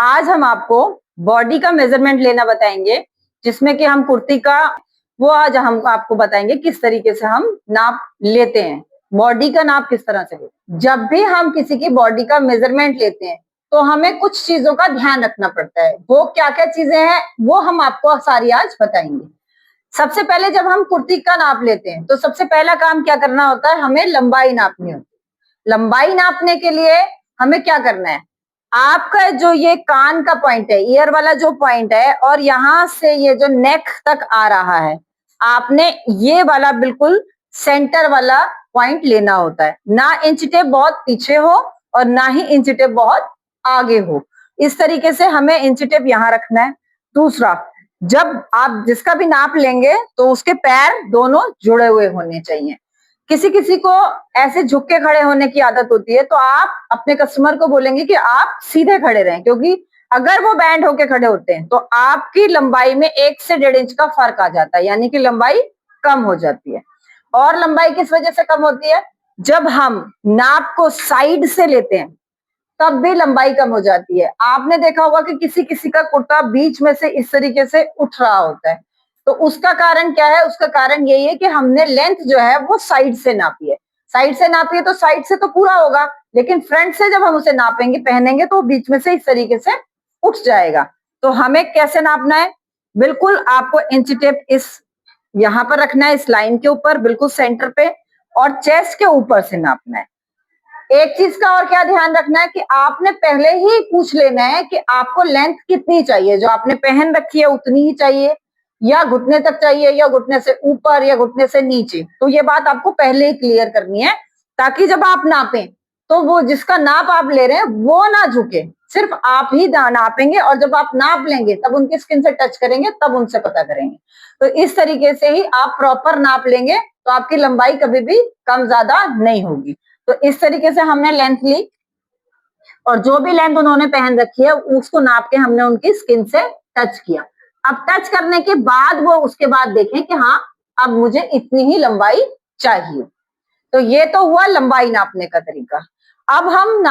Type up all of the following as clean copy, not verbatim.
आज हम आपको बॉडी का मेजरमेंट लेना बताएंगे, जिसमें कि हम कुर्ती का वो आज हम आपको बताएंगे किस तरीके से हम नाप लेते हैं। बॉडी का नाप किस तरह से लेते हैं। जब भी हम किसी की बॉडी का मेजरमेंट लेते हैं तो हमें कुछ चीजों का ध्यान रखना पड़ता है। वो क्या क्या चीजें हैं वो हम आपको सारी आज बताएंगे। सबसे पहले जब हम कुर्ती का नाप लेते हैं तो सबसे पहला काम क्या करना होता है, हमें लंबाई नापनी होती है। लंबाई नापने के लिए हमें क्या करना है, आपका जो ये कान का पॉइंट है, ईयर वाला जो पॉइंट है, और यहां से ये जो नेक तक आ रहा है, आपने ये वाला बिल्कुल सेंटर वाला पॉइंट लेना होता है। ना इंच टेप बहुत पीछे हो और ना ही इंच टेप बहुत आगे हो। इस तरीके से हमें इंच टेप यहाँ रखना है। दूसरा, जब आप जिसका भी नाप लेंगे तो उसके पैर दोनों जुड़े हुए होने चाहिए। किसी किसी को ऐसे झुक के खड़े होने की आदत होती है, तो आप अपने कस्टमर को बोलेंगे कि आप सीधे खड़े रहें, क्योंकि अगर वो बैंड होके खड़े होते हैं तो आपकी लंबाई में 1 से 1.5 इंच का फर्क आ जाता है, यानी कि लंबाई कम हो जाती है। और लंबाई किस वजह से कम होती है, जब हम नाप को साइड से लेते हैं तब भी लंबाई कम हो जाती है। आपने देखा होगा कि किसी किसी का कुर्ता बीच में से इस तरीके से उठ रहा होता है, तो उसका कारण क्या है, उसका कारण यही है कि हमने लेंथ जो है वो साइड से नापी है। साइड से नापी है तो साइड से तो पूरा होगा, लेकिन फ्रंट से जब हम उसे नापेंगे, पहनेंगे, तो बीच में से इस तरीके से उठ जाएगा। तो हमें कैसे नापना है, बिल्कुल आपको इंच टेप इस यहाँ पर रखना है, इस लाइन के ऊपर बिल्कुल सेंटर पे, और चेस्ट के ऊपर से नापना है। एक चीज का और क्या ध्यान रखना है कि आपने पहले ही पूछ लेना है कि आपको लेंथ कितनी चाहिए, जो आपने पहन रखी है उतनी ही चाहिए, या घुटने तक चाहिए, या घुटने से ऊपर, या घुटने से नीचे। तो ये बात आपको पहले ही क्लियर करनी है, ताकि जब आप नापें तो वो जिसका नाप आप ले रहे हैं वो ना झुके, सिर्फ आप ही नापेंगे, और जब आप नाप लेंगे तब उनकी स्किन से टच करेंगे, तब उनसे पता करेंगे। तो इस तरीके से ही आप प्रॉपर नाप लेंगे तो आपकी लंबाई कभी भी कम ज्यादा नहीं होगी। तो इस तरीके से हमने लेंथ ली, और जो भी लेंथ उन्होंने पहन रखी है उसको नाप के हमने उनकी स्किन से टच किया। अब टच करने के बाद वो उसके बाद देखें कि हाँ, अब मुझे इतनी ही लंबाई चाहिए। तो ये तो हुआ लंबाई नापने का तरीका। अब हम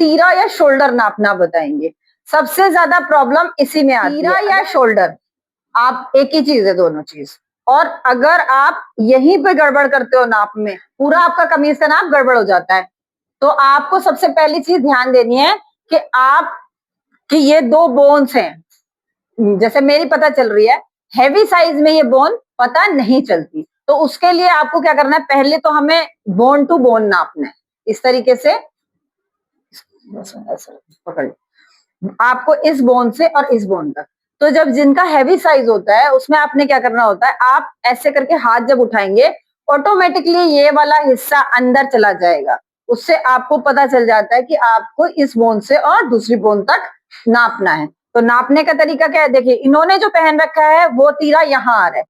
तीरा या शोल्डर नापना बताएंगे। सबसे ज्यादा प्रॉब्लम इसी में आती है। तीरा या शोल्डर, आप एक ही चीज है, दोनों चीज। और अगर आप यहीं पे गड़बड़ करते हो नाप में, पूरा आपका कमीज का नाप गड़बड़ हो जाता है। तो आपको सबसे पहली चीज ध्यान देनी है कि आप कि ये 2 बोन्स हैं, जैसे मेरी पता चल रही है, हैवी साइज में ये बोन पता नहीं चलती। तो उसके लिए आपको क्या करना है, पहले तो हमें बोन टू बोन नापना है। इस तरीके से पकड़, आपको इस बोन से और इस बोन तक। तो जब जिनका हैवी साइज होता है उसमें आपने क्या करना होता है, आप ऐसे करके हाथ जब उठाएंगे, ऑटोमेटिकली ये वाला हिस्सा अंदर चला जाएगा। उससे आपको पता चल जाता है कि आपको इस बोन से और दूसरी बोन तक नापना है। तो नापने का तरीका क्या है, देखिए इन्होंने जो पहन रखा है वो तीरा यहाँ आ रहा है।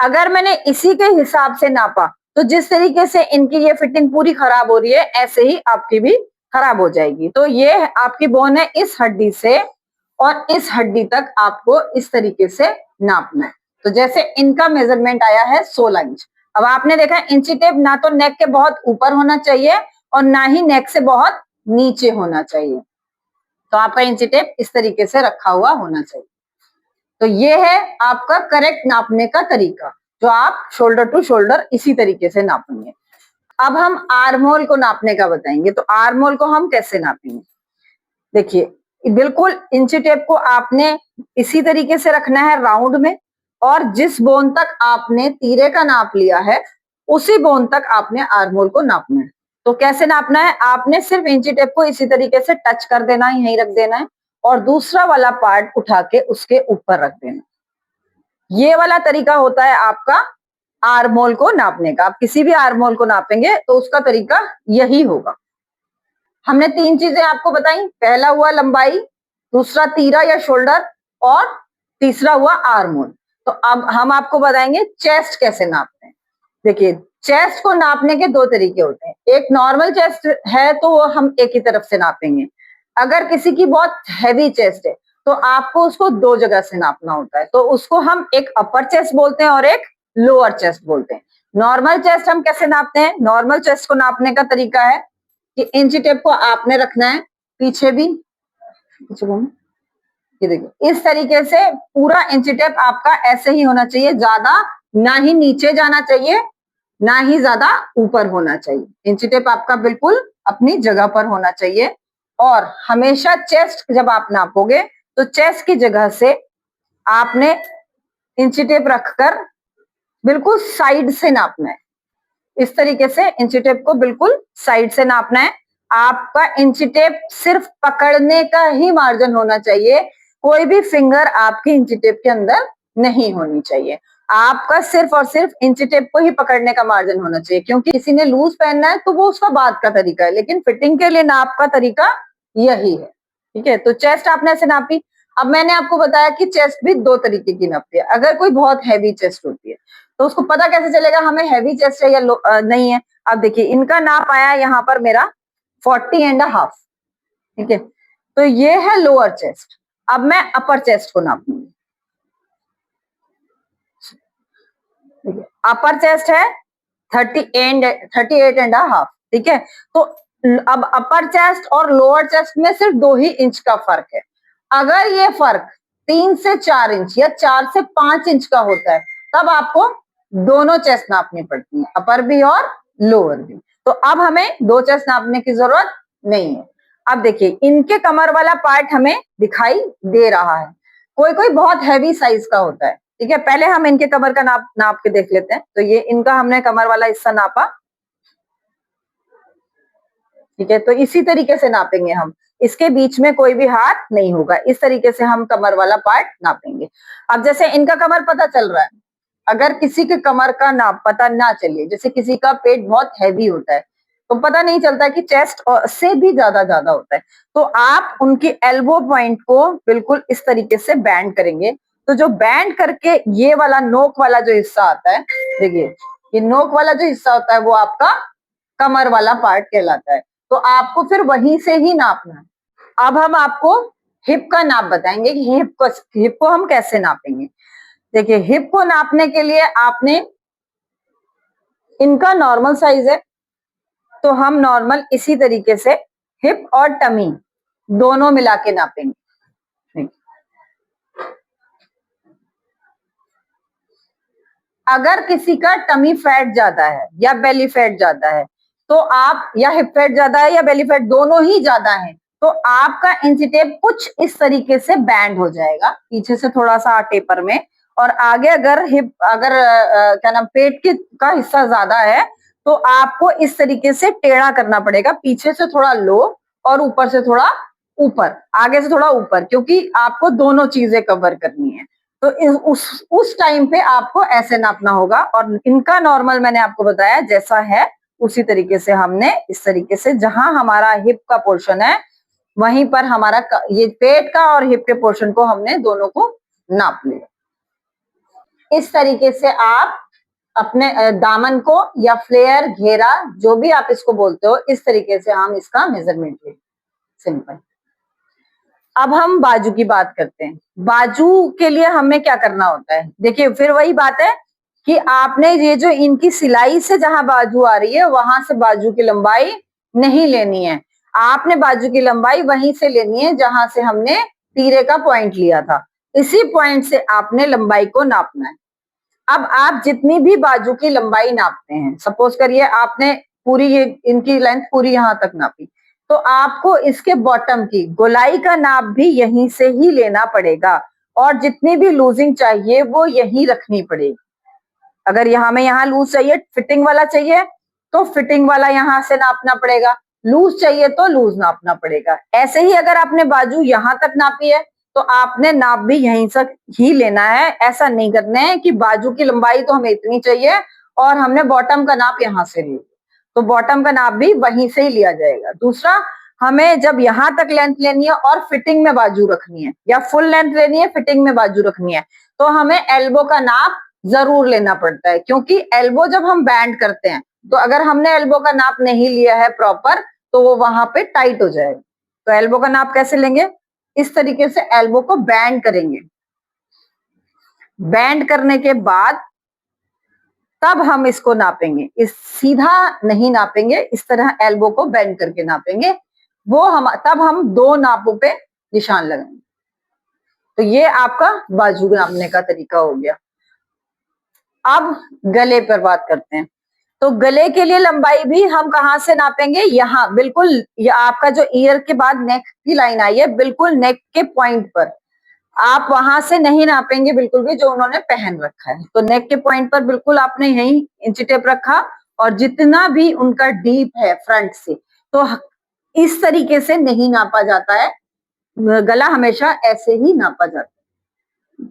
अगर मैंने इसी के हिसाब से नापा तो जिस तरीके से इनकी ये फिटिंग पूरी खराब हो रही है, ऐसे ही आपकी भी खराब हो जाएगी। तो ये आपकी बोन है इस हड्डी से और इस हड्डी तक आपको इस तरीके से नापना है। तो जैसे इनका मेजरमेंट आया है 16 इंच। अब आपने देखा इंची टेप ना तो नेक के बहुत ऊपर होना चाहिए और ना ही नेक से बहुत नीचे होना चाहिए। तो आपका इंची टेप इस तरीके से रखा हुआ होना चाहिए। तो ये है आपका करेक्ट नापने का तरीका, जो आप शोल्डर टू शोल्डर इसी तरीके से नापेंगे। अब हम आर्म होल को नापने का बताएंगे। तो आर्म होल को हम कैसे नापेंगे, देखिए बिल्कुल इंची टेप को आपने इसी तरीके से रखना है राउंड में, और जिस बोन तक आपने तीरे का नाप लिया है उसी बोन तक आपने आर्म होल को नापना है। तो कैसे नापना है, आपने सिर्फ इंची टेप को इसी तरीके से टच कर देना है, यहीं रख देना है, और दूसरा वाला पार्ट उठा के उसके ऊपर रख देना। ये वाला तरीका होता है आपका आर्म होल को नापने का। आप किसी भी आर्म होल को नापेंगे तो उसका तरीका यही होगा। हमने 3 चीजें आपको बताई, पहला हुआ लंबाई, दूसरा तीरा या शोल्डर, और तीसरा हुआ आर्म होल। तो अब हम आपको बताएंगे चेस्ट कैसे नापते हैं। देखिए चेस्ट को नापने के 2 तरीके होते हैं। एक नॉर्मल चेस्ट है तो वो हम एक ही तरफ से नापेंगे। अगर किसी की बहुत हैवी चेस्ट है तो आपको उसको 2 जगह से नापना होता है। तो उसको हम एक अपर चेस्ट बोलते हैं और एक लोअर चेस्ट बोलते हैं। नॉर्मल चेस्ट हम कैसे नापते हैं, नॉर्मल चेस्ट को नापने का तरीका है कि इंची टेप को आपने रखना है पीछे भी, ये देखिए इस तरीके से पूरा इंची टेप आपका ऐसे ही होना चाहिए, ज्यादा ना ही नीचे जाना चाहिए ना ही ज्यादा ऊपर होना चाहिए। इंची टेप आपका बिल्कुल अपनी जगह पर होना चाहिए। और हमेशा चेस्ट जब आप नापोगे तो चेस्ट की जगह से आपने इंची टेप रखकर बिल्कुल साइड से नापना है। इस तरीके से इंची टेप को बिल्कुल साइड से नापना है। आपका इंची टेप सिर्फ पकड़ने का ही मार्जिन होना चाहिए, कोई भी फिंगर आपकी इंची टेप के अंदर नहीं होनी चाहिए। आपका सिर्फ और सिर्फ इंची टेप को ही पकड़ने का मार्जिन होना चाहिए, क्योंकि किसी ने लूज पहनना है तो वो उसका बाद का तरीका है, लेकिन फिटिंग के लिए नाप का तरीका यही है। ठीक है, तो चेस्ट आपने ऐसे नापी। अब मैंने आपको बताया कि चेस्ट भी दो तरीके की नापती है। अगर कोई बहुत हैवी चेस्ट होती है तो उसको पता कैसे चलेगा हमें हैवी चेस्ट है या नहीं है। अब देखिए इनका नाप आया यहाँ पर मेरा 40.5। ठीक है, तो ये है लोअर चेस्ट। अब मैं अपर चेस्ट को नापूंगी। अपर चेस्ट है 38.5। ठीक है, तो अब अपर चेस्ट और लोअर चेस्ट में सिर्फ 2 ही इंच का फर्क है। अगर ये फर्क 3 से 4 इंच या 4 से 5 इंच का होता है तब आपको दोनों चेस्ट नापनी पड़ती है, अपर भी और लोअर भी। तो अब हमें 2 चेस्ट नापने की जरूरत नहीं है। अब देखिए इनके कमर वाला पार्ट हमें दिखाई दे रहा है। कोई कोई बहुत हैवी साइज का होता है। ठीक है, पहले हम इनके कमर का नाप के देख लेते हैं। तो ये इनका हमने कमर वाला हिस्सा नापा। ठीक है, तो इसी तरीके से नापेंगे हम, इसके बीच में कोई भी हाथ नहीं होगा। इस तरीके से हम कमर वाला पार्ट नापेंगे। अब जैसे इनका कमर पता चल रहा है, अगर किसी के कमर का नाप पता ना चले, जैसे किसी का पेट बहुत हैवी होता है तो पता नहीं चलता कि चेस्ट से भी ज्यादा होता है, तो आप उनकी एल्बो पॉइंट को बिल्कुल इस तरीके से बैंड करेंगे। तो जो बैंड करके ये वाला नोक वाला जो हिस्सा आता है, देखिए ये नोक वाला जो हिस्सा होता है वो आपका कमर वाला पार्ट कहलाता है। तो आपको फिर वहीं से ही नापना है। अब हम आपको हिप का नाप बताएंगे कि हिप को हम कैसे नापेंगे। देखिए हिप को नापने के लिए आपने, इनका नॉर्मल साइज है तो हम नॉर्मल इसी तरीके से हिप और टमी दोनों मिला के नापेंगे। अगर किसी का टमी फैट ज्यादा है या बेली फैट ज्यादा है तो आप, या हिप फैट ज्यादा है या बेली फैट दोनों ही ज्यादा है, तो आपका इंची टेप कुछ इस तरीके से बैंड हो जाएगा, पीछे से थोड़ा सा टेपर में। और आगे अगर हिप, अगर क्या नाम, पेट का हिस्सा ज्यादा है तो आपको इस तरीके से टेढ़ा करना पड़ेगा, पीछे से थोड़ा लो और ऊपर से थोड़ा ऊपर, आगे से थोड़ा ऊपर, क्योंकि आपको दोनों चीजें कवर करनी है। तो उस टाइम पे आपको ऐसे नापना होगा। और इनका नॉर्मल मैंने आपको बताया जैसा है उसी तरीके से हमने, इस तरीके से जहां हमारा हिप का पोर्शन है वहीं पर हमारा ये पेट का और हिप के पोर्शन को हमने दोनों को नाप लिया। इस तरीके से आप अपने दामन को या फ्लेयर, घेरा, जो भी आप इसको बोलते हो, इस तरीके से हम इसका मेजरमेंट लें। सिंपल। अब हम बाजू की बात करते हैं। बाजू के लिए हमें क्या करना होता है, देखिए फिर वही बात है कि आपने ये जो इनकी सिलाई से जहां बाजू आ रही है वहां से बाजू की लंबाई नहीं लेनी है। आपने बाजू की लंबाई वहीं से लेनी है जहां से हमने तीरे का पॉइंट लिया था, इसी पॉइंट से आपने लंबाई को नापना है। अब आप जितनी भी बाजू की लंबाई नापते हैं, सपोज करिए आपने पूरी ये इनकी लेंथ पूरी यहां तक नापी, तो आपको इसके बॉटम की गोलाई का नाप भी यहीं से ही लेना पड़ेगा और जितनी भी लूजिंग चाहिए वो यहीं रखनी पड़ेगी। अगर यहाँ लूज चाहिए, फिटिंग वाला चाहिए तो फिटिंग वाला यहां से नापना पड़ेगा, लूज चाहिए तो लूज नापना पड़ेगा। ऐसे ही अगर आपने बाजू यहां तक नापी है तो आपने नाप भी यहीं तक ही लेना है। ऐसा नहीं करना है कि बाजू की लंबाई तो हमें इतनी चाहिए और हमने बॉटम का नाप यहां से लिया, तो बॉटम का नाप भी वहीं से ही लिया जाएगा। दूसरा, हमें जब यहां तक लेंथ लेनी है और फिटिंग में बाजू रखनी है, या फुल लेंथ लेनी है फिटिंग में बाजू रखनी है, तो हमें एल्बो का नाप जरूर लेना पड़ता है, क्योंकि एल्बो जब हम बैंड करते हैं तो अगर हमने एल्बो का नाप नहीं लिया है प्रॉपर तो वो वहां पे टाइट हो जाएगा। तो एल्बो का नाप कैसे लेंगे, इस तरीके से एल्बो को बैंड करेंगे। बैंड करने के बाद तब हम इसको नापेंगे, इस सीधा नहीं नापेंगे, इस तरह एल्बो को बेंड करके नापेंगे। वो हम तब हम 2 नापों पे निशान लगाएंगे। तो ये आपका बाजू नापने का तरीका हो गया। अब गले पर बात करते हैं। तो गले के लिए लंबाई भी हम कहाँ से नापेंगे? यहाँ बिल्कुल, ये आपका जो ईयर के बाद नेक की लाइन आई है, बिल्कुल नेक के पॉइंट पर। आप वहां से नहीं नापेंगे बिल्कुल भी, जो उन्होंने पहन रखा है। तो नेक के पॉइंट पर बिल्कुल आपने यही इंची टेप रखा, और जितना भी उनका डीप है फ्रंट से, तो इस तरीके से नहीं नापा जाता है। गला हमेशा ऐसे ही नापा जाता है,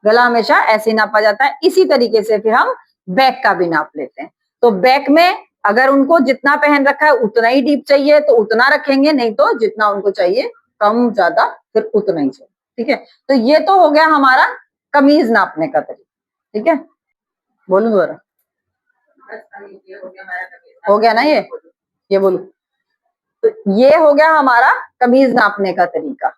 गला हमेशा ऐसे ही नापा जाता है। इसी तरीके से फिर हम बैक का भी नाप लेते हैं। तो बैक में अगर उनको जितना पहन रखा है उतना ही डीप चाहिए तो उतना रखेंगे, नहीं तो जितना उनको चाहिए कम ज्यादा फिर उतना ही चाहिए। ठीक है, तो ये तो हो गया हमारा कमीज नापने का तरीका। ठीक है, बोलू दोबारा, हो गया ना ये बोलू। तो ये हो गया हमारा कमीज नापने का तरीका,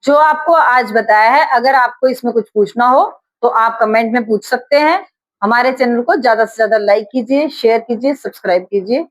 जो आपको आज बताया है। अगर आपको इसमें कुछ पूछना हो तो आप कमेंट में पूछ सकते हैं। हमारे चैनल को ज्यादा से ज्यादा लाइक कीजिए, शेयर कीजिए, सब्सक्राइब कीजिए।